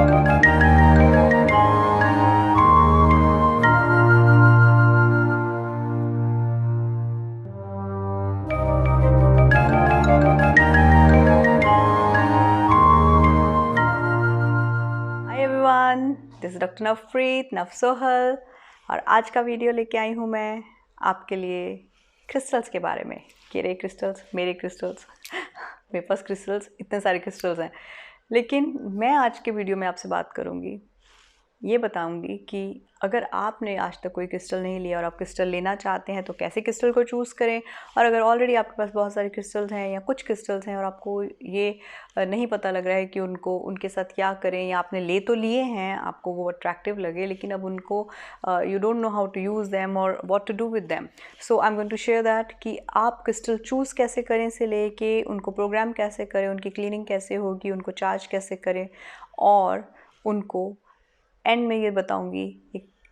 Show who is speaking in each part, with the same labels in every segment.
Speaker 1: This is doctor Navpreet नवसोहल और आज का वीडियो लेके आई हूँ मैं आपके लिए क्रिस्टल्स के बारे में। मेरे क्रिस्टल्स मेरे पास क्रिस्टल्स इतने सारे क्रिस्टल्स हैं, लेकिन मैं आज के वीडियो में आपसे बात करूँगी, ये बताऊंगी कि अगर आपने आज तक कोई क्रिस्टल नहीं लिया और आप क्रिस्टल लेना चाहते हैं तो कैसे क्रिस्टल को चूज़ करें, और अगर ऑलरेडी आपके पास बहुत सारे क्रिस्टल्स हैं या कुछ क्रिस्टल्स हैं और आपको ये नहीं पता लग रहा है कि उनके साथ क्या करें, या आपने ले तो लिए हैं, आपको वो अट्रैक्टिव लगे, लेकिन अब उनको you don't know how to use them और what to do with them. So I am going to share that कि आप क्रिस्टल चूज़ कैसे करें से लेके उनको प्रोग्राम कैसे करें, उनकी क्लीनिंग कैसे होगी, उनको चार्ज कैसे करें, और उनको एंड में ये बताऊंगी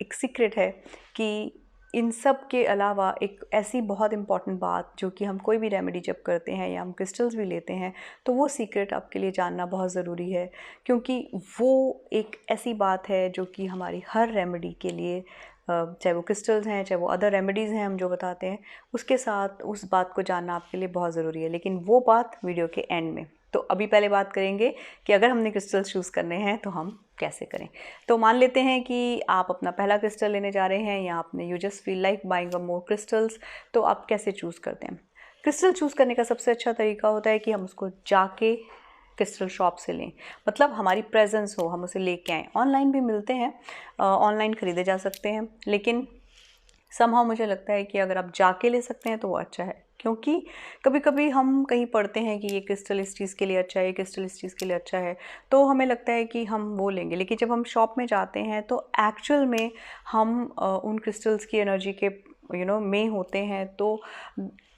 Speaker 1: एक सीक्रेट है कि इन सब के अलावा एक ऐसी बहुत इम्पॉर्टेंट बात जो कि हम कोई भी रेमेडी जब करते हैं या हम क्रिस्टल्स भी लेते हैं तो वो सीक्रेट आपके लिए जानना बहुत ज़रूरी है, क्योंकि वो एक ऐसी बात है जो कि हमारी हर रेमेडी के लिए, चाहे वो क्रिस्टल्स हैं चाहे वो अदर रेमेडीज़ हैं हम जो बताते हैं, उसके साथ उस बात को जानना आपके लिए बहुत ज़रूरी है। लेकिन वो बात वीडियो के एंड में। तो अभी पहले बात करेंगे कि अगर हमने क्रिस्टल्स चूज़ करने हैं तो हम कैसे करें। तो मान लेते हैं कि आप अपना पहला क्रिस्टल लेने जा रहे हैं या आपने you just feel like buying a more crystals, तो आप कैसे चूज़ करते हैं। क्रिस्टल चूज़ करने का सबसे अच्छा तरीका होता है कि हम उसको जाके क्रिस्टल शॉप से लें, मतलब हमारी प्रेजेंस हो, हम उसे लेके आएँ। ऑनलाइन भी मिलते हैं, ऑनलाइन ख़रीदे जा सकते हैं, लेकिन समहाउ मुझे लगता है कि अगर आप जाके ले सकते हैं तो वो अच्छा है, क्योंकि कभी कभी हम कहीं पढ़ते हैं कि ये क्रिस्टल इस चीज़ के लिए अच्छा है, ये क्रिस्टल इस चीज़ के लिए अच्छा है, तो हमें लगता है कि हम वो लेंगे, लेकिन जब हम शॉप में जाते हैं तो एक्चुअल में हम उन क्रिस्टल्स की एनर्जी के में होते हैं, तो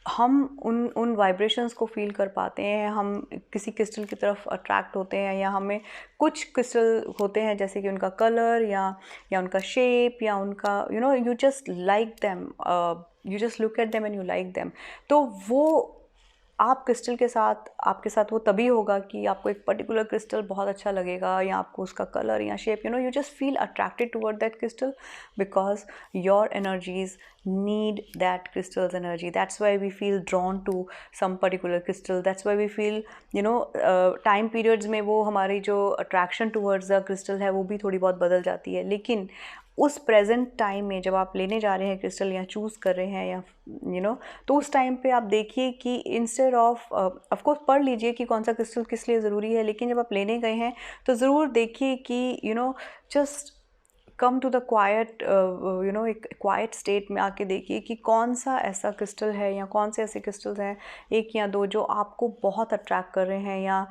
Speaker 1: हम उन वाइब्रेशंस को फील कर पाते हैं, हम किसी क्रिस्टल की तरफ अट्रैक्ट होते हैं, या हमें कुछ क्रिस्टल होते हैं जैसे कि उनका कलर या उनका शेप या उनका you just like them, you just look at them and you like them. तो वो आप क्रिस्टल के साथ, आपके साथ वो तभी होगा कि आपको एक पर्टिकुलर क्रिस्टल बहुत अच्छा लगेगा, या आपको उसका कलर या shape you just feel attracted toward that crystal, because your energies need that crystal's energy. That's why we feel drawn to some particular crystal. That's why we feel time periods में वो हमारी जो attraction towards the crystal है वो भी थोड़ी बहुत बदल जाती है। लेकिन उस प्रेजेंट टाइम में जब आप लेने जा रहे हैं क्रिस्टल या चूज़ कर रहे हैं या तो उस टाइम पे आप देखिए कि इंस्टेड ऑफ कोर्स पढ़ लीजिए कि कौन सा क्रिस्टल किस लिए ज़रूरी है, लेकिन जब आप लेने गए हैं तो ज़रूर देखिए कि just come to the quiet एक क्वाइट स्टेट में आके देखिए कि कौन सा ऐसा क्रिस्टल है या कौन से ऐसे क्रिस्टल्स हैं, एक या दो, जो आपको बहुत अट्रैक्ट कर रहे हैं, या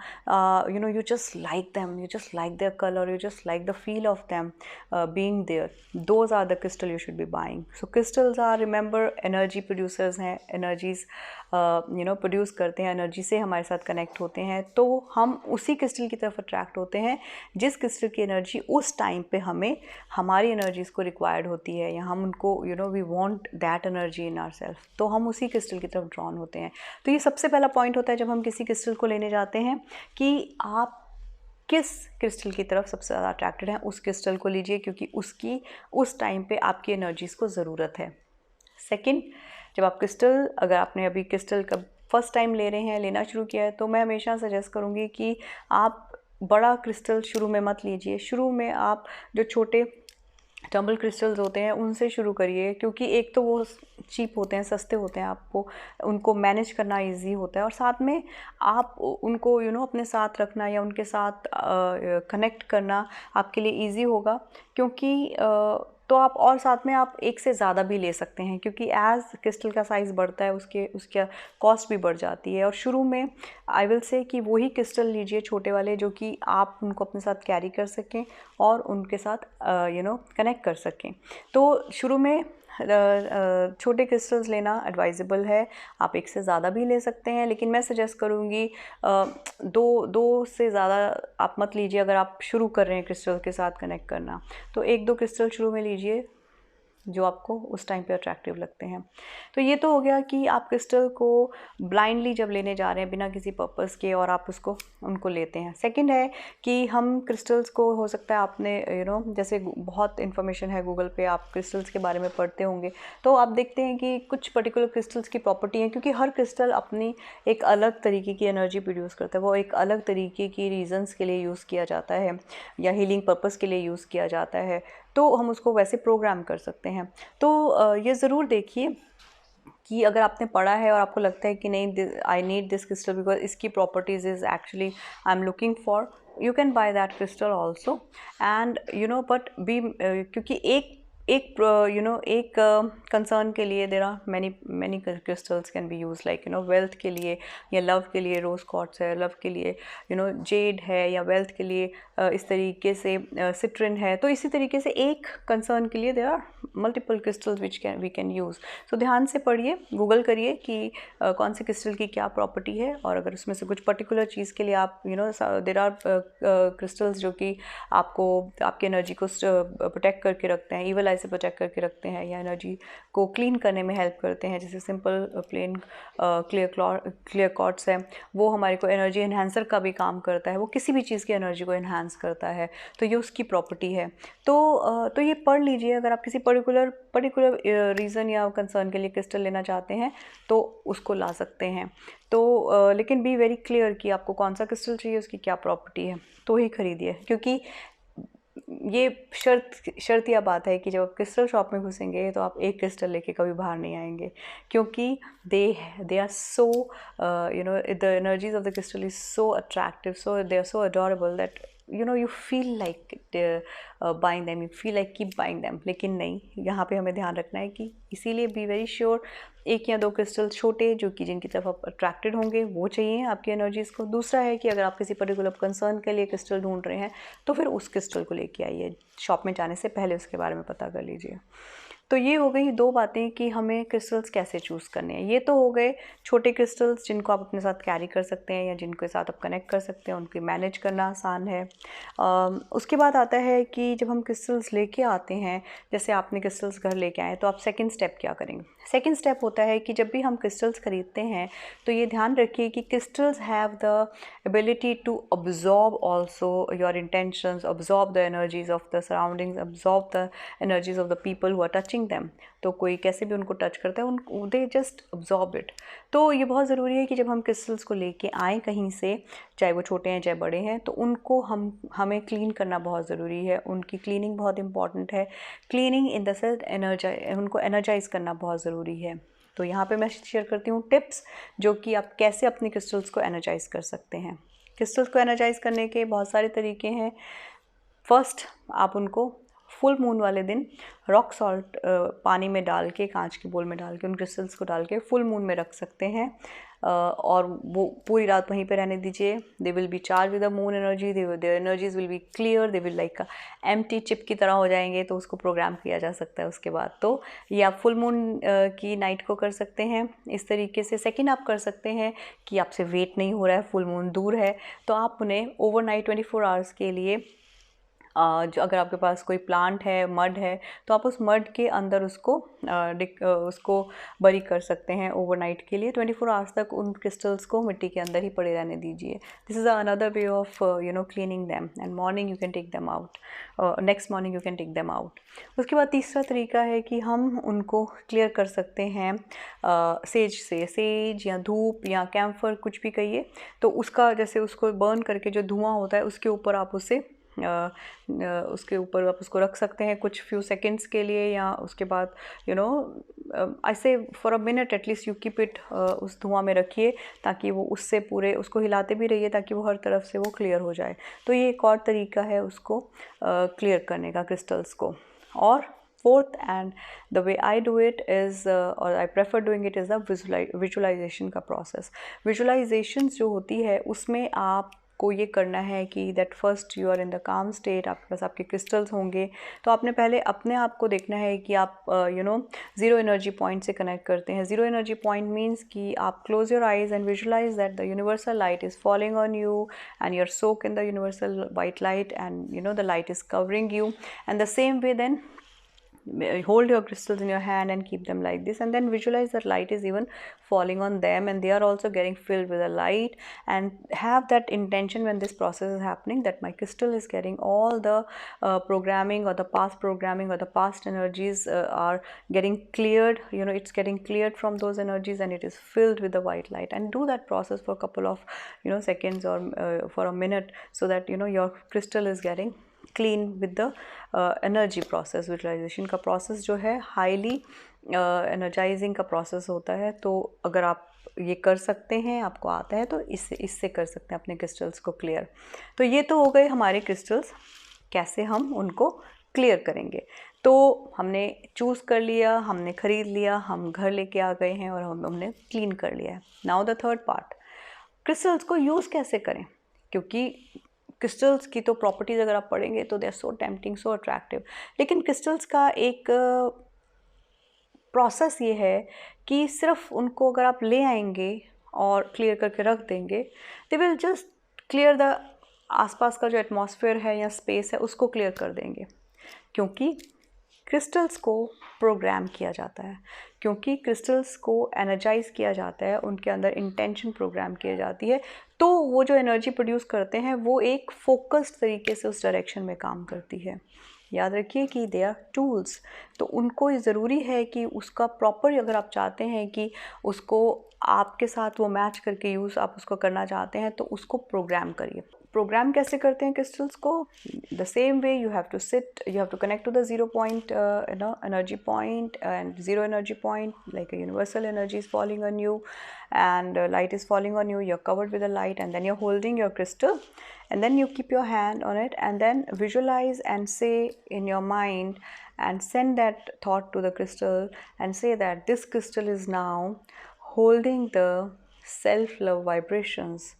Speaker 1: you just like them, you just like their colour, you just like the feel of them being there. Those are the crystal you should be buying. So crystals are, remember, energy producers हैं, energies produce करते हैं, energy से हमारे साथ connect होते हैं, तो हम उसी क्रिस्टल की तरफ अट्रैक्ट होते हैं जिस क्रिस्टल की एनर्जी उस टाइम पे हमें हमारी एनर्जीज़ को रिक्वायर्ड होती है, या हम उनको we want that energy in ourselves, तो हम उसी क्रिस्टल की तरफ ड्रॉन होते हैं। तो ये सबसे पहला पॉइंट होता है जब हम किसी क्रिस्टल को लेने जाते हैं कि आप किस क्रिस्टल की तरफ सबसे ज़्यादा अट्रैक्टेड हैं, उस क्रिस्टल को लीजिए, क्योंकि उसकी उस टाइम पे आपकी एनर्जीज़ को ज़रूरत है। सेकंड, जब आप क्रिस्टल, अगर आपने अभी क्रिस्टल का फर्स्ट टाइम ले रहे हैं, लेना शुरू किया है, तो मैं हमेशा सजेस्ट करूँगी कि आप बड़ा क्रिस्टल शुरू में मत लीजिए। शुरू में आप जो छोटे टम्बल क्रिस्टल्स होते हैं उनसे शुरू करिए, क्योंकि एक तो वो चीप होते हैं, सस्ते होते हैं, आपको उनको मैनेज करना इजी होता है, और साथ में आप उनको अपने साथ रखना या उनके साथ कनेक्ट करना आपके लिए इजी होगा, क्योंकि तो आप, और साथ में आप एक से ज़्यादा भी ले सकते हैं, क्योंकि एज़ क्रिस्टल का साइज़ बढ़ता है उसका कॉस्ट भी बढ़ जाती है। और शुरू में आई विल से कि वही क्रिस्टल लीजिए छोटे वाले, जो कि आप उनको अपने साथ कैरी कर सकें और उनके साथ कनेक्ट कर सकें। तो शुरू में छोटे क्रिस्टल्स लेना एडवाइजेबल है, आप एक से ज़्यादा भी ले सकते हैं, लेकिन मैं सजेस्ट करूँगी दो से ज़्यादा आप मत लीजिए। अगर आप शुरू कर रहे हैं क्रिस्टल के साथ कनेक्ट करना, तो एक दो क्रिस्टल शुरू में लीजिए, जो आपको उस टाइम पे अट्रैक्टिव लगते हैं। तो ये तो हो गया कि आप क्रिस्टल को ब्लाइंडली जब लेने जा रहे हैं बिना किसी पर्पस के और आप उनको लेते हैं। सेकंड है कि हम क्रिस्टल्स को, हो सकता है आपने जैसे बहुत इन्फॉर्मेशन है गूगल पे, आप क्रिस्टल्स के बारे में पढ़ते होंगे, तो आप देखते हैं कि कुछ पर्टिकुलर क्रिस्टल्स की प्रॉपर्टी है, क्योंकि हर क्रिस्टल अपनी एक अलग तरीके की एनर्जी प्रोड्यूस करता है, वो एक अलग तरीके की रीजंस के लिए यूज़ किया जाता है या हीलिंग पर्पस के लिए यूज़ किया जाता है, तो हम उसको वैसे प्रोग्राम कर सकते हैं। तो ये ज़रूर देखिए कि अगर आपने पढ़ा है और आपको लगता है कि नहीं, I need this crystal because इसकी properties is actually I am looking for, you can buy that crystal also. And but be, क्योंकि एक कंसर्न के लिए there are many crystals can be use, like wealth के लिए या love के लिए रोज क्वार्ट्ज है, लव के लिए जेड है, या वेल्थ के लिए इस तरीके से सिट्रिन है। तो इसी तरीके से एक कंसर्न के लिए there are multiple crystals which we can use. So ध्यान से पढ़िए, गूगल करिए कि कौन से क्रिस्टल की क्या प्रॉपर्टी है, और अगर उसमें से कुछ पर्टिकुलर चीज़ के लिए आप देर आर क्रिस्टल्स जो कि आपको आपकी एनर्जी को प्रोटेक्ट करके रखते हैं, ईवल आई से प्रोटेक्ट करके रखते हैं, या एनर्जी को क्लीन करने में हेल्प करते हैं, जैसे सिंपल प्लेन क्लियर क्वार्ट्ज है, वो हमारे को एनर्जी एनहांसर का भी काम करता है, वो किसी भी चीज़ की एनर्जी को एनहांस करता है, तो ये उसकी प्रॉपर्टी है। तो ये पढ़ लीजिए, अगर आप किसी पर्टिकुलर रीज़न या कंसर्न के लिए क्रिस्टल लेना चाहते हैं तो उसको ला सकते हैं। तो लेकिन बी वेरी क्लियर कि आपको कौन सा क्रिस्टल चाहिए, उसकी क्या प्रॉपर्टी है, तो ही खरीदिए। क्योंकि ये शर्तिया बात है कि जब आप क्रिस्टल शॉप में घुसेंगे तो आप एक क्रिस्टल लेके कभी बाहर नहीं आएंगे, क्योंकि they are so the energies of the crystal is so attractive, so they are so adorable that you feel like buying them, you feel like keep buying them। लेकिन नहीं, यहाँ पे हमें ध्यान रखना है कि इसीलिए बी वेरी श्योर एक या दो क्रिस्टल छोटे जो कि जिनकी तरफ आप अट्रैक्टेड होंगे वो चाहिए आपकी एनर्जीज़ को। दूसरा है कि अगर आप किसी पर्टिकुलर कंसर्न के लिए क्रिस्टल ढूंढ रहे हैं तो फिर उस क्रिस्टल को लेके आइए, शॉप में जाने से पहले उसके बारे में पता कर लीजिए। तो ये हो गई दो बातें कि हमें क्रिस्टल्स कैसे चूज़ करने हैं। ये तो हो गए छोटे क्रिस्टल्स जिनको आप अपने साथ कैरी कर सकते हैं या जिनके साथ आप कनेक्ट कर सकते हैं, उनकी मैनेज करना आसान है। उसके बाद आता है कि जब हम क्रिस्टल्स लेके आते हैं, जैसे आपने क्रिस्टल्स घर लेके आए, तो आप सेकंड स्टेप क्या करेंगे? सेकंड स्टेप होता है कि जब भी हम क्रिस्टल्स खरीदते हैं तो ये ध्यान रखिए कि crystals have the ability to absorb also your intentions, absorb the energies of the surroundings, absorb the energies of the people who are touching them. तो कोई कैसे भी उनको टच करता है, दे जस्ट अब्जॉर्ब इट। तो ये बहुत ज़रूरी है कि जब हम क्रिस्टल्स को लेके आएँ कहीं से, चाहे वो छोटे हैं चाहे बड़े हैं, तो उनको हमें क्लीन करना बहुत ज़रूरी है। उनकी क्लीनिंग बहुत इंपॉर्टेंट है। क्लीनिंग इन द सेंस उनको एनर्जाइज करना बहुत ज़रूरी है। तो यहाँ पे मैं शेयर करती हूँ टिप्स जो कि आप कैसे अपने क्रिस्टल्स को एनर्जाइज कर सकते हैं। क्रिस्टल्स को एनर्जाइज करने के बहुत सारे तरीके हैं। फर्स्ट, आप उनको फुल मून वाले दिन रॉक सॉल्ट पानी में डाल के, कांच की बोल में डाल के, उन क्रिस्टल्स को डाल के फुल मून में रख सकते हैं और वो पूरी रात वहीं पे रहने दीजिए। They will be charge with the moon energy, their energies will be clear, they will like empty chip की तरह हो जाएंगे, तो उसको प्रोग्राम किया जा सकता है उसके बाद। तो ये आप फुल मून की नाइट को कर सकते हैं इस तरीके से। सेकेंड, आप कर सकते हैं कि आपसे वेट नहीं हो रहा है, फुल मून दूर है, तो आप उन्हें ओवरनाइट 24 आवर्स के लिए जो अगर आपके पास कोई प्लांट है, मड है, तो आप उस मड के अंदर उसको बरी कर सकते हैं ओवरनाइट के लिए। 24 आवर्स तक उन क्रिस्टल्स को मिट्टी के अंदर ही पड़े रहने दीजिए। This is another way of cleaning them, and morning you can take them out, next morning you can take them out. उसके बाद तीसरा तरीका है कि हम उनको क्लियर कर सकते हैं सेज या धूप या कैम्फर, कुछ भी कहिए, तो उसका जैसे उसको बर्न करके जो धुआं होता है उसके ऊपर आप आप उसको रख सकते हैं कुछ फ्यू सेकंड्स के लिए, या उसके बाद ऐसे for a minute at least you keep it, उस धुआं में रखिए ताकि वो उससे पूरे उसको हिलाते भी रहिए ताकि वो हर तरफ से वो क्लियर हो जाए। तो ये एक और तरीका है उसको क्लियर करने का क्रिस्टल्स को। और fourth, and the way I do it is और I prefer doing it is the visualization का प्रोसेस। विजुअलाइजेशन जो होती है उसमें आपको ये करना है कि that first you are in the calm state, आपके पास आपके क्रिस्टल्स होंगे, तो आपने पहले अपने आप को देखना है कि आप ज़ीरो एनर्जी पॉइंट से कनेक्ट करते हैं। ज़ीरो एनर्जी पॉइंट मीन्स कि आप close your eyes and visualise that the universal light is falling on you and you are soak in the universal white light, and the light is covering you, and the same way then hold your crystals in your hand and keep them like this, and then visualize that light is even falling on them and they are also getting filled with the light, and have that intention when this process is happening that my crystal is getting all the programming or the past programming or the past energies are getting cleared, you know, it's getting cleared from those energies and it is filled with the white light. And do that process for a couple of, you know, seconds or for a minute, so that, you know, your crystal is getting clean with the energy process. Visualisation का process जो है highly energising का process होता है, तो अगर आप ये कर सकते हैं, आपको आता है, तो इससे कर सकते हैं अपने क्रिस्टल्स को क्लियर. तो ये तो हो गए हमारे क्रिस्टल्स, कैसे हम उनको क्लियर करेंगे. तो हमने चूज़ कर लिया, हमने ख़रीद लिया, हम घर लेके आ गए हैं और हमने क्लीन कर लिया है. Now the third part, crystals को यूज़ कैसे करें, क्योंकि क्रिस्टल्स की तो प्रॉपर्टीज़ अगर आप पढ़ेंगे तो they are so tempting, so attractive. लेकिन क्रिस्टल्स का एक प्रोसेस ये है कि सिर्फ उनको अगर आप ले आएंगे और क्लियर करके रख देंगे, they will just clear the आसपास का जो एटमॉस्फेयर है या स्पेस है उसको क्लियर कर देंगे. क्योंकि क्रिस्टल्स को प्रोग्राम किया जाता है, क्योंकि क्रिस्टल्स को एनर्जाइज किया जाता है, उनके अंदर इंटेंशन प्रोग्राम की जाती है, तो वो जो एनर्जी प्रोड्यूस करते हैं वो एक फोकस्ड तरीके से उस डायरेक्शन में काम करती है. याद रखिए कि दे आर टूल्स, तो उनको ज़रूरी है कि उसका प्रॉपर, अगर आप चाहते हैं कि उसको आपके साथ वो मैच करके यूज़ आप उसको करना चाहते हैं, तो उसको प्रोग्राम करिए. प्रोग्राम कैसे करते हैं क्रिस्टल्स को? The same way you have to sit, you have to connect to the 0 point energy point and 0 energy point, like a universal energy is falling on you and light is falling on you, you're covered with the light, and then you're holding your crystal, and then you keep your hand on it and then visualize and say in your mind and send that thought to the crystal and say that this crystal is now holding the self-love vibrations,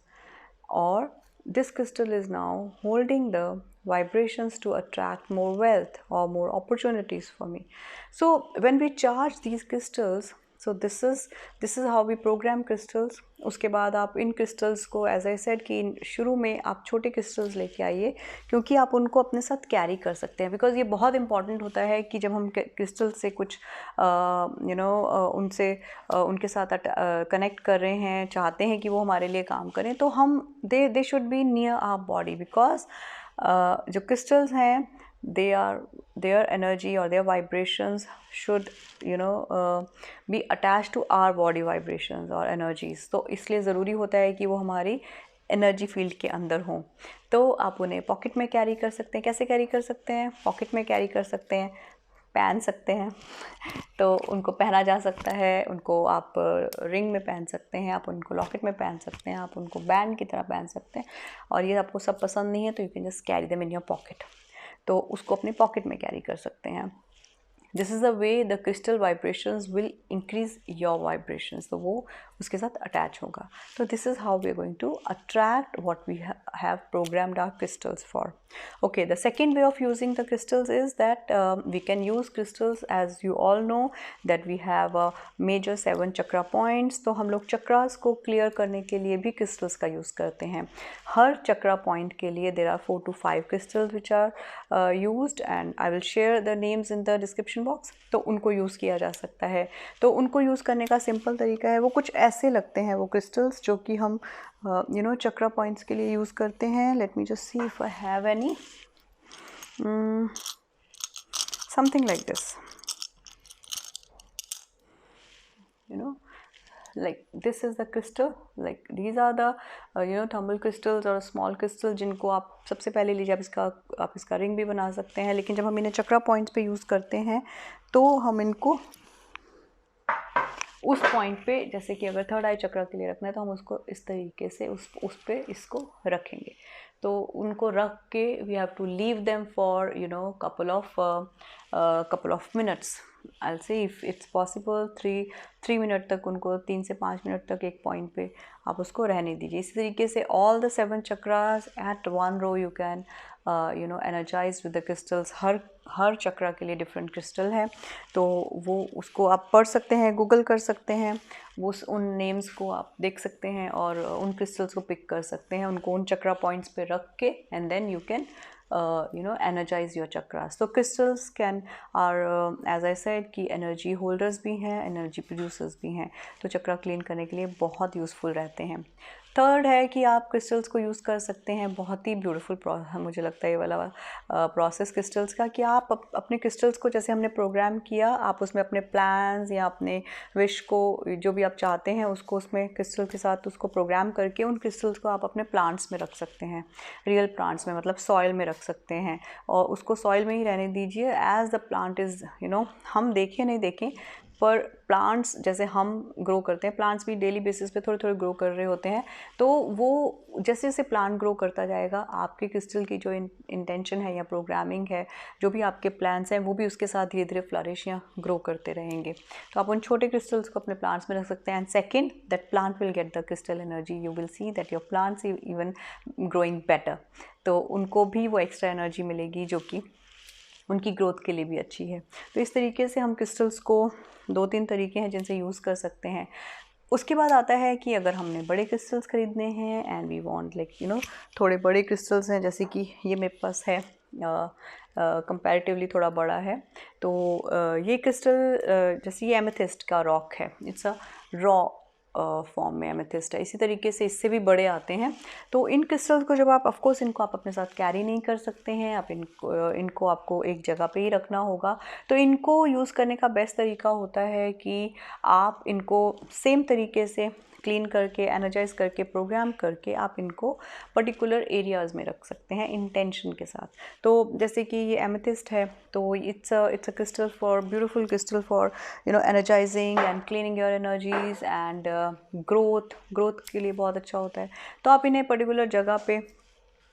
Speaker 1: or this crystal is now holding the vibrations to attract more wealth or more opportunities for me. So when we charge these crystals, so this is how we program crystals. उसके बाद आप इन crystals को, as I said कि शुरू में आप छोटे crystals लेके आइए, क्योंकि आप उनको अपने साथ कैरी कर सकते हैं. बिकॉज ये बहुत इंपॉर्टेंट होता है कि जब हम क्रिस्टल से कुछ उनसे उनके साथ कनेक्ट कर रहे हैं, चाहते हैं कि वो हमारे लिए काम करें, तो हम they should be near our body. Because जो क्रिस्टल्स हैं, their energy or their vibrations should be attached to our body vibrations or energies. तो इसलिए ज़रूरी होता है कि वो हमारी एनर्जी फील्ड के अंदर हों. तो आप उन्हें पॉकेट में कैरी कर सकते हैं. कैसे कैरी कर सकते हैं? पॉकेट में कैरी कर सकते हैं, पहन सकते हैं, तो उनको पहना जा सकता है. उनको आप रिंग में पहन सकते हैं, आप उनको लॉकेट में पहन सकते हैं, आप उनको बैंड की तरह पहन सकते हैं. और ये आपको सब पसंद नहीं है तो you can just carry them in your pocket. तो उसको अपने पॉकेट में कैरी कर सकते हैं. This is the way the crystal vibrations will increase your vibrations, तो वो उसके साथ अटैच होगा. तो this is how we are going to attract what we have programmed our crystals for. Okay, the second way of using the crystals is that we can use crystals, as you all know that we have a major 7 chakra points. तो हम लोग चक्रास को clear करने के लिए भी crystals का use करते हैं. हर चक्रा पॉइंट के लिए there are 4 to 5 crystals which are used, and I will share the names in the description box. तो उनको यूज़ किया जा सकता है. तो उनको यूज़ करने का सिंपल तरीका है, वो कुछ ऐसे लगते हैं वो क्रिस्टल्स जो कि हम चक्रा पॉइंट्स के लिए यूज़ करते हैं. Let me just see if I have any. Something like this, like this is the crystal, like these are the thermal crystals or small crystal, जिनको आप सबसे पहले लीजिए. आप इसका रिंग भी बना सकते हैं. लेकिन जब हम इन्हें चक्रा पॉइंट्स पे यूज़ करते हैं तो हम इनको उस पॉइंट पे, जैसे कि अगर थर्ड आई चक्रा के लिए रखना है तो हम उसको इस तरीके से उस पे इसको रखेंगे. तो उनको रख के we have to leave them for couple of minutes. I'll say if it's possible 3 minute तक, उनको 3 से 5 मिनट तक एक पॉइंट पे आप उसको रहने दीजिए. इसी तरीके से all the 7 chakras at one row you can energize with the crystals. हर चक्रा के लिए डिफरेंट क्रिस्टल है, तो वो उसको आप पढ़ सकते हैं, गूगल कर सकते हैं, वो उन नेम्स को आप देख सकते हैं और उन क्रिस्टल्स को पिक कर सकते हैं, उनको उन चक्रा पॉइंट्स पे रख के, and then you can energize your chakras. So crystals are as I said कि energy holders भी हैं, energy producers भी हैं, तो चक्रा क्लीन करने के लिए बहुत यूज़फुल रहते हैं। थर्ड है कि आप क्रिस्टल्स को यूज़ कर सकते हैं, बहुत ही ब्यूटीफुल मुझे लगता है ये वाला प्रोसेस क्रिस्टल्स का, कि आप अपने क्रिस्टल्स को जैसे हमने प्रोग्राम किया, आप उसमें अपने प्लान्स या अपने विश को, जो भी आप चाहते हैं उसको उसमें क्रिस्टल के साथ उसको प्रोग्राम करके उन क्रिस्टल्स को आप अपने प्लांट्स में रख सकते हैं, रियल प्लांट्स में, मतलब सॉइल में रख सकते हैं, और उसको सॉइल में ही रहने दीजिए एज द प्लांट इज़ हम देखें नहीं देखें, पर प्लांट्स जैसे हम ग्रो करते हैं, प्लांट्स भी डेली बेसिस पे थोड़े थोड़े ग्रो कर रहे होते हैं, तो वो जैसे जैसे प्लांट ग्रो करता जाएगा, आपके क्रिस्टल की जो इंटेंशन है या प्रोग्रामिंग है, जो भी आपके प्लान्स हैं, वो भी उसके साथ धीरे धीरे फ्लरिश या ग्रो करते रहेंगे। तो आप उन छोटे क्रिस्टल्स को अपने प्लांट्स में रख सकते हैं, and second that plant will get the crystal energy, you will see that your plants even growing better, तो उनको भी वो एक्स्ट्रा एनर्जी मिलेगी जो कि उनकी ग्रोथ के लिए भी अच्छी है। तो इस तरीके से हम क्रिस्टल्स को 2-3 तरीके हैं जिनसे यूज़ कर सकते हैं। उसके बाद आता है कि अगर हमने बड़े क्रिस्टल्स ख़रीदने हैं एंड वी वांट थोड़े बड़े क्रिस्टल्स हैं, जैसे कि ये मेरे पास है, कंपैरेटिवली थोड़ा बड़ा है, तो ये क्रिस्टल जैसे ये एमेथिस्ट का रॉक है, इट्स अ रॉ फॉर्म में एमेथिस्ट है, इसी तरीके से इससे भी बड़े आते हैं। तो इन क्रिस्टल्स को जब आप ऑफकोर्स इनको आप अपने साथ कैरी नहीं कर सकते हैं, आप इनको आपको एक जगह पे ही रखना होगा। तो इनको यूज़ करने का बेस्ट तरीका होता है कि आप इनको सेम तरीके से क्लीन करके, एनर्जाइज करके, प्रोग्राम करके आप इनको पर्टिकुलर एरियाज़ में रख सकते हैं इंटेंशन के साथ। तो जैसे कि ये एमेथिस्ट है, तो it's a crystal for beautiful crystal for energising and cleaning your energies and growth के लिए बहुत अच्छा होता है। तो आप इन्हें पर्टिकुलर जगह पे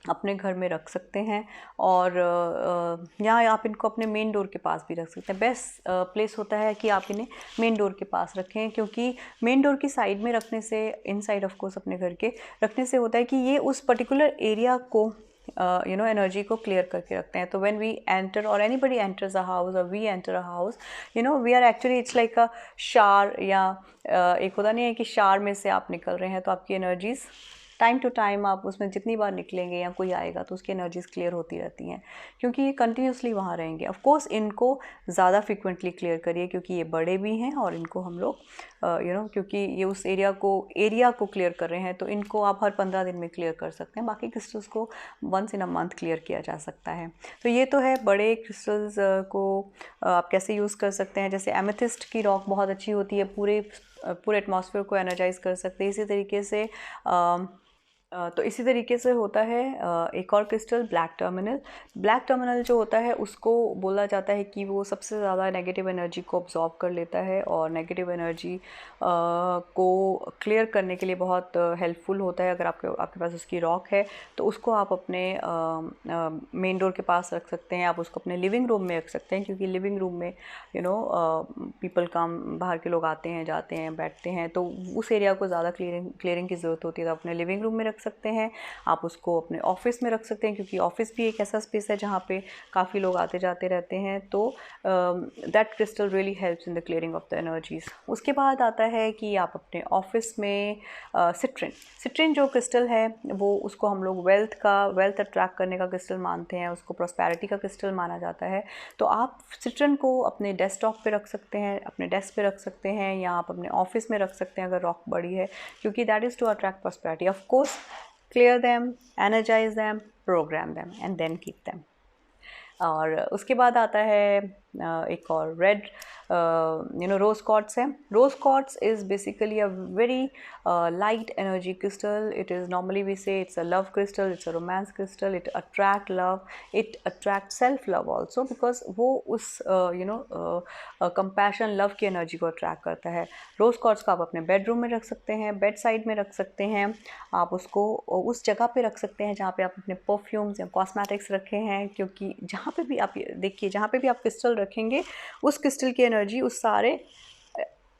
Speaker 1: अपने घर में रख सकते हैं, और यहाँ आप इनको अपने मेन डोर के पास भी रख सकते हैं। बेस्ट प्लेस होता है कि आप इन्हें मेन डोर के पास रखें, क्योंकि मेन डोर की साइड में रखने से, इनसाइड ऑफ कोर्स अपने घर के रखने से होता है कि ये उस पर्टिकुलर एरिया को एनर्जी को क्लियर करके रखते हैं। तो व्हेन वी एंटर और एनीबडी एंटर्स अ हाउस और we enter a house, we are actually it's like a शार, या एक होता नहीं है कि शार में से आप निकल रहे हैं, तो आपकी एनर्जीज़ टाइम टू टाइम आप उसमें जितनी बार निकलेंगे या कोई आएगा तो उसकी एनर्जीज़ क्लियर होती रहती हैं, क्योंकि ये कंटिन्यूसली वहाँ रहेंगे। ऑफ कोर्स इनको ज़्यादा फ्रिक्वेंटली क्लियर करिए, क्योंकि ये बड़े भी हैं और इनको हम लोग क्योंकि ये उस एरिया को क्लियर कर रहे हैं, तो इनको आप हर 15 दिन में क्लियर कर सकते हैं। बाकी क्रिस्टल्स को once in a month clear किया जा सकता है। तो ये तो है बड़े क्रिस्टल्स को आप कैसे यूज़ कर सकते हैं। जैसे एमेथिस्ट की रॉक बहुत अच्छी होती है, पूरे एटमॉस्फेयर को एनर्जाइज कर सकते हैं। तो इसी तरीके से होता है एक और क्रिस्टल ब्लैक टर्मिनल जो होता है, उसको बोला जाता है कि वो सबसे ज़्यादा नेगेटिव एनर्जी को अब्जॉर्ब कर लेता है, और नेगेटिव एनर्जी को क्लियर करने के लिए बहुत हेल्पफुल होता है। अगर आपके पास उसकी रॉक है तो उसको आप अपने मेन डोर के पास रख सकते हैं, आप उसको अपने लिविंग रूम में रख सकते हैं, क्योंकि लिविंग रूम में पीपल बाहर के लोग आते हैं, जाते हैं, बैठते हैं, तो उस एरिया को ज़्यादा क्लियरिंग की ज़रूरत होती है। तो अपने लिविंग रूम में रख सकते हैं, आप उसको अपने ऑफिस में रख सकते हैं, क्योंकि ऑफिस भी एक ऐसा स्पेस है जहाँ पे काफ़ी लोग आते जाते रहते हैं। तो that crystal really helps in the clearing of the energies. उसके बाद आता है कि आप अपने ऑफिस में सिट्रिन जो क्रिस्टल है, वो उसको हम लोग वेल्थ अट्रैक्ट करने का क्रिस्टल मानते हैं, उसको प्रॉस्पेरिटी का क्रिस्टल माना जाता है। तो आप सिट्रिन को अपने डेस्कटॉप पे रख सकते हैं, अपने डेस्क पे रख सकते हैं, या आप अपने ऑफिस में रख सकते हैं अगर रॉक बड़ी है, क्योंकि that is to attract prosperity. Of course clear them, energize them, program them and then keep them. और उसके बाद आता है एक और रेड रोज क्वार्ट्स है। Rose quartz is basically a very light energy crystal. It is normally we say it's a love crystal, it's a romance crystal, it attract love, it attract self love also, because वो उस compassion love की energy को attract करता है। Rose quartz को आप अपने bedroom में रख सकते हैं, बेड साइड में रख सकते हैं, आप उसको उस जगह पे रख सकते हैं जहाँ पे आप अपने परफ्यूम्स या कॉस्मेटिक्स रखे हैं, क्योंकि जहाँ पे भी आप देखिए, जहाँ पे भी आप क्रिस्टल रखेंगे, उस क्रिस्टल की एनर्जी उस सारे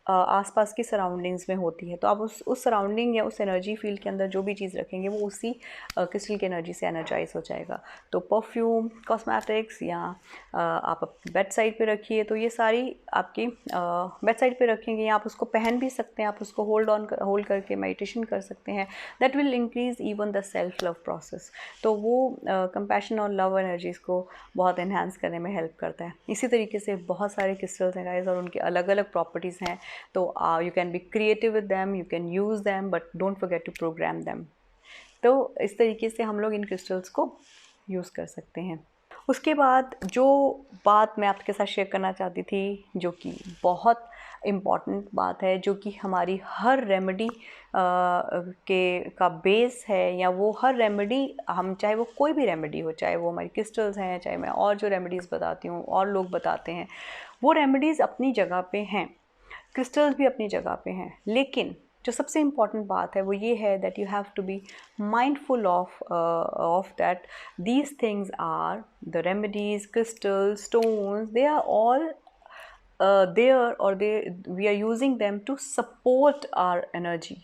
Speaker 1: आसपास की सराउंडिंग्स में होती है, तो आप उस सराउंडिंग या उस एनर्जी फील्ड के अंदर जो भी चीज़ रखेंगे वो उसी क्रिस्टल की एनर्जी से एनर्जाइज हो जाएगा। तो परफ्यूम, कॉस्मेटिक्स या आप बेड साइड पे रखिए, तो ये सारी आपकी बेड साइड पे रखेंगे या आप उसको पहन भी सकते हैं, आप उसको होल्ड करके मेडिटेशन कर सकते हैं। That will increase even the self love process. तो वो कंपैशन और लव एनर्जीज़ को बहुत एनहांस करने में हेल्प करता है। इसी तरीके से बहुत सारे क्रिस्टल्स हैं गाइस और उनके अलग अलग प्रॉपर्टीज़ हैं, तो you can be creative with them, you can use them, but don't forget to programme them. तो इस तरीके से हम लोग इन क्रिस्टल्स को यूज़ कर सकते हैं। उसके बाद जो बात मैं आपके साथ शेयर करना चाहती थी, जो कि बहुत इम्पॉर्टेंट बात है, जो कि हमारी हर रेमेडी का बेस है, या वो हर रेमेडी, हम चाहे वो कोई भी रेमेडी हो, चाहे वो हमारी क्रिस्टल्स हैं, चाहे मैं और जो रेमेडीज़ बताती हूँ और लोग बताते हैं, वो रेमेडीज़ अपनी जगह पे हैं, क्रिस्टल्स भी अपनी जगह पे हैं, लेकिन जो सबसे इम्पॉर्टेंट बात है वो ये है that you have to be mindful of that these things are the remedies, crystals, stones, they are all there, or we are using them to support our energy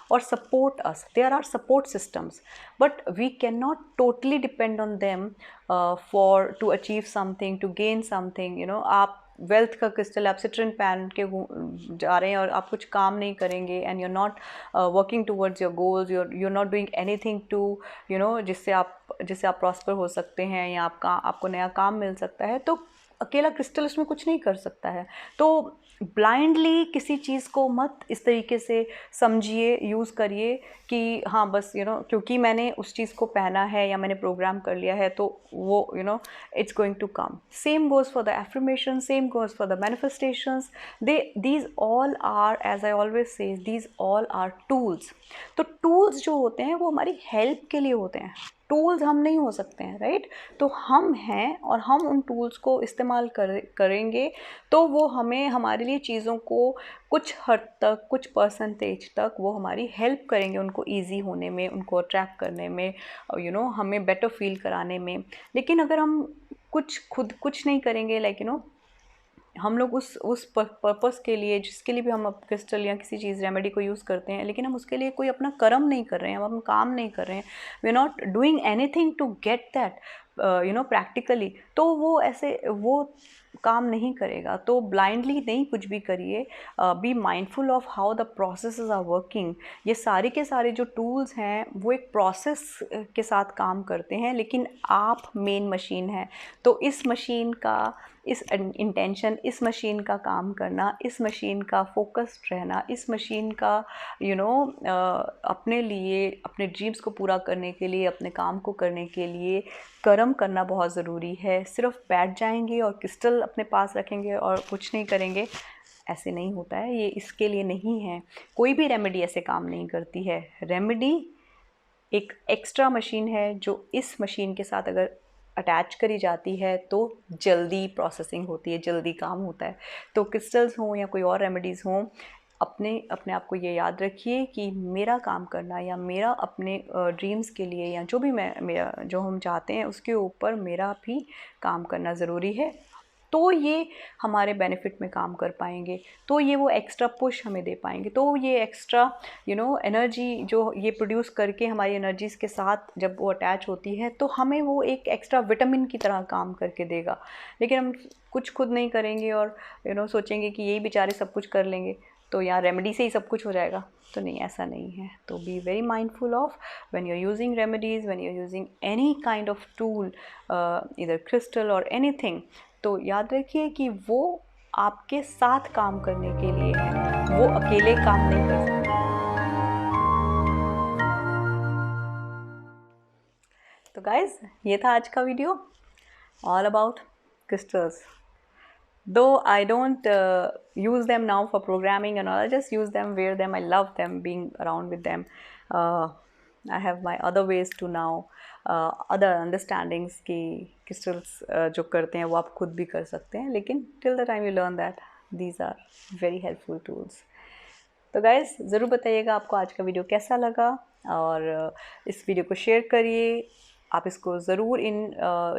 Speaker 1: or support us. There are support systems, but we cannot totally depend on them for to achieve something, to gain something. You know, आप wealth का crystal, आप citrine पहन के जा रहे हैं और आप कुछ काम नहीं करेंगे, and you're not working towards your goals, you're not doing anything to, you know, जिससे आप प्रॉस्पर हो सकते हैं या आपको नया काम मिल सकता है, तो अकेला क्रिस्टल उसमें कुछ नहीं कर सकता है। तो ब्लाइंडली किसी चीज़ को मत इस तरीके से समझिए, यूज़ करिए कि हाँ बस क्योंकि मैंने उस चीज़ को पहना है या मैंने प्रोग्राम कर लिया है तो वो it's going to come. Same goes for the affirmation, same goes for the manifestations. These all are, as I always say, these all are tools. तो टूल्स जो होते हैं वो हमारी हेल्प के लिए होते हैं, टूल्स हम नहीं हो सकते हैं, राइट? तो हम हैं और हम उन टूल्स को इस्तेमाल करेंगे तो वो हमें, हमारे लिए चीज़ों को कुछ हद तक, कुछ परसेंटेज तक वो हमारी हेल्प करेंगे, उनको ईजी होने में, उनको अट्रैक्ट करने में, हमें बेटर फील कराने में। लेकिन अगर हम खुद कुछ नहीं करेंगे, लाइक हम लोग उस पर्पस के लिए, जिसके लिए भी हम क्रिस्टल या किसी चीज़ रेमेडी को यूज़ करते हैं, लेकिन हम उसके लिए कोई अपना कर्म नहीं कर रहे हैं, हम अपना काम नहीं कर रहे हैं, we are not doing anything to get that practically, तो वो काम नहीं करेगा। तो ब्लाइंडली नहीं कुछ भी करिए, be mindful of how the processes are working. ये सारे के सारे जो टूल्स हैं वो एक प्रोसेस के साथ काम करते हैं, लेकिन आप मेन मशीन हैं। तो इस मशीन का, इस इंटेंशन, इस मशीन का काम करना, इस मशीन का फोकस्ड रहना, इस मशीन का अपने लिए, अपने ड्रीम्स को पूरा करने के लिए, अपने काम को करने के लिए कर्म करना बहुत ज़रूरी है। सिर्फ बैठ जाएंगे और क्रिस्टल अपने पास रखेंगे और कुछ नहीं करेंगे, ऐसे नहीं होता है। ये इसके लिए नहीं है, कोई भी रेमेडी ऐसे काम नहीं करती है। रेमेडी एक एक्स्ट्रा मशीन है जो इस मशीन के साथ अगर अटैच करी जाती है तो जल्दी प्रोसेसिंग होती है, जल्दी काम होता है। तो क्रिस्टल्स हों या कोई और रेमेडीज़ हों, अपने आप को ये याद रखिए कि मेरा काम करना या मेरा अपने ड्रीम्स के लिए या जो भी मेरा जो हम चाहते हैं उसके ऊपर मेरा भी काम करना ज़रूरी है, तो ये हमारे बेनिफिट में काम कर पाएंगे, तो ये वो एक्स्ट्रा पुश हमें दे पाएंगे, तो ये एक्स्ट्रा एनर्जी जो ये प्रोड्यूस करके हमारी एनर्जीज़ के साथ जब वो अटैच होती है तो हमें वो एक एक्स्ट्रा विटामिन की तरह काम करके देगा। लेकिन हम कुछ खुद नहीं करेंगे और सोचेंगे कि यही बेचारे सब कुछ कर लेंगे तो यहाँ रेमेडी से ही सब कुछ हो जाएगा, तो नहीं, ऐसा नहीं है। तो be very mindful of when you are using remedies, when you are using any kind of tool, इधर क्रिस्टल और एनीथिंग, तो याद रखिए कि वो आपके साथ काम करने के लिए है, वो अकेले काम नहीं कर सकते। तो गाइज, ये था आज का video, all about crystals. Though I don't use them now for programming and all, I just use them, wear them, I love them, being around with them. I have my other ways to now, other understandings कि crystals जो करते हैं वो आप खुद भी कर सकते हैं, लेकिन till the time you learn that, these are very helpful tools. तो गाइस, ज़रूर बताइएगा आपको आज का वीडियो कैसा लगा, और इस वीडियो को शेयर करिए, आप इसको ज़रूर इन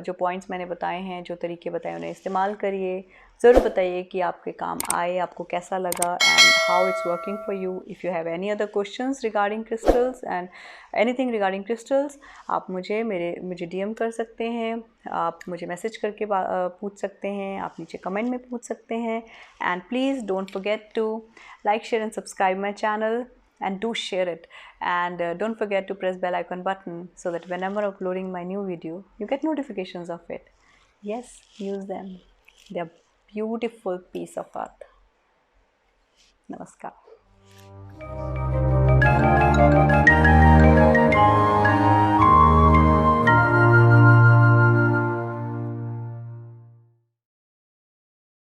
Speaker 1: जो पॉइंट्स मैंने बताए हैं, जो तरीके बताए, उन्हें इस्तेमाल करिए। ज़रूर बताइए कि आपके काम आए, आपको कैसा लगा and how it's working for you. If you have any other questions regarding crystals and anything regarding crystals, आप मुझे डीएम कर सकते हैं, आप मुझे मैसेज करके पूछ सकते हैं, आप नीचे कमेंट में पूछ सकते हैं। And please don't forget to like, share and subscribe my channel, and do share it, and don't forget to press bell icon button so that whenever uploading my new video you get notifications of it. Yes, use them. They are beautiful piece of art. Namaskar.